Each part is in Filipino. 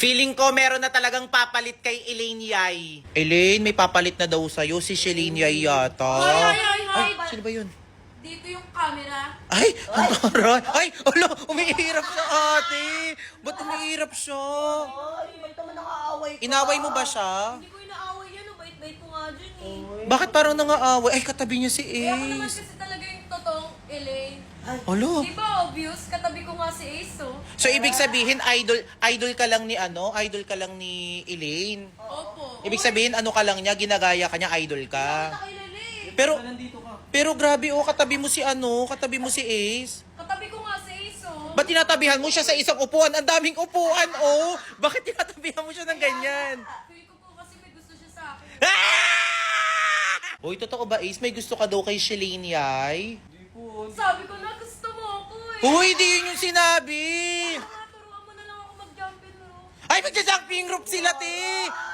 Feeling ko meron na talagang papalit kay Elaine Yay. Elaine, may papalit na daw sa'yo. Si Shelene Yay yata. Hoy! Sino ba yun? Dito yung camera. Ay! Ang taray! Ay! Alo! Umihirap siya, ate! Ba't umihirap siya? Ay, ba't naman nakaaway ka? Inaway mo ba siya? Hindi ko inaaway yan. Bait-bait ko nga dyan eh. Bakit parang nangaaway? Ay, katabi niya si Eh, ako naman Ace. kasi talaga yung totoong Elaine. Alo! Di ba obvious? Katabi ko nga si Ace, oh. So, ibig sabihin, idol ka lang ni idol ka lang ni Elaine. Opo. Ibig sabihin, ano ka lang niya, ginagaya ka niya, idol ka. Nakilala eh. Pero grabe, katabi mo si Ace. Katabi ko nga si Ace, oh. Ba't tinatabihan mo siya sa isang upuan? Ang daming upuan, oh! Bakit tinatabihan mo siya ng ganyan? Feel ko po kasi may gusto siya sa akin. Ah! Hoy, totoo ba, Ace? May gusto ka daw kay Shelene Yay? Sabi ko na gusto mo ako eh. Hoy, di yun yung sinabi! Turuan mo na lang ako mag-jumping rope. Ay, magja-jumping rope sila, te!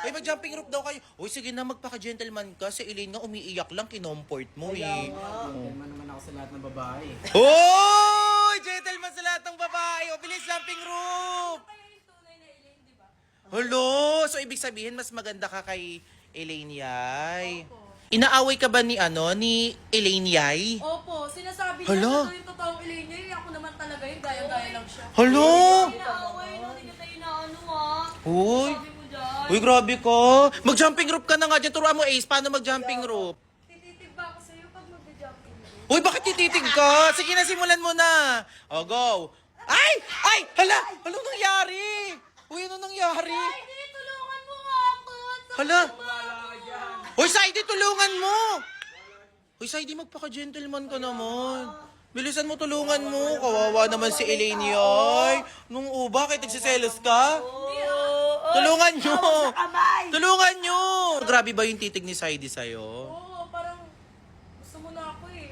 Ay, mag-jumping rope daw kayo. Uy, sige na, magpaka-gentleman ka. Si Elaine nga umiiyak lang, kinomport mo eh. Gentleman naman ako sa lahat ng babae. Hoy! Gentleman sa lahat ng babae. O, bilis, jumping rope! Kaya yung tunay na Elaine, di ba? Hello! So, ibig sabihin, mas maganda ka kay Elaine Yay. Opo. Inaaway ka ba ni Elaine Yay? Opo, sinasabi niya Hala. na yung totoong Elaine niya. Eh, ako naman talaga yun, gaya-gaya lang siya. Hello! Inaaway, no? Hindi kita inaano, ah. Hoy! Sabi mo dyan. Uy, grabe ka. Mag-jumping rope ka na nga dyan. Turuan mo, Ace, paano mag-jumping rope? Tititib ba ako sa'yo pag mag-jumping rope? Uy, bakit tititig ka? Sige na, simulan mo na. O, go. Ay! Ay! Hala! Anong nangyari? Uy, ano nangyari? Ay, di, tulungan mo nga ako. Hala! Uy, Saidi, tulungan mo! Uy, Saidi, magpaka-gentleman ka naman. Bilisan mo, tulungan mo. Kawawa naman si Elaine Yay. Nung bakit nagsiselos ka? Tulungan nyo! Kamay! Tulungan nyo! Grabe ba yung titig ni Saidi sa'yo? Oo, parang gusto mo na ako eh.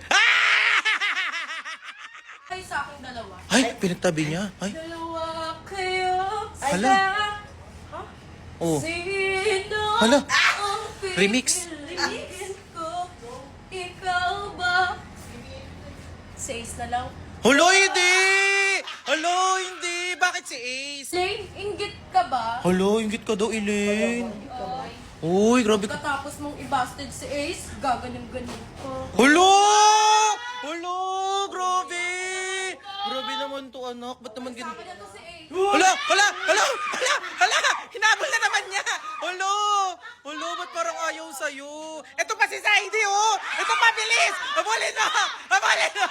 Ay, sa aking dalawa. Ay, pinagtabi niya. Ay, Dalawa kayo. Hala. Ha? oh. Sino Hala. ang Remix. pipiliin ko? Ikaw ba? Si Ace na lang. Hulo, hindi! Hulo, hindi! Bakit si Ace? Lane, inggit ka ba? Hulo, ingit ka daw, Elaine. Ay, Uy, grabe ka. katapos mong i-busted si Ace, gaganim-ganim ko. Hulo! Hulo, grabe! Grabe naman to, anak. Ba't naman Sabi ganun? na to si Ace. Hala! Hala! Hala! Hala! Hala! Hinabol na naman niya! Hulo! Hulo, ba't parang ayaw sa'yo? Ito pa si Saidi, oh! Ito pa, bilis! Habulin mo! Habulin mo!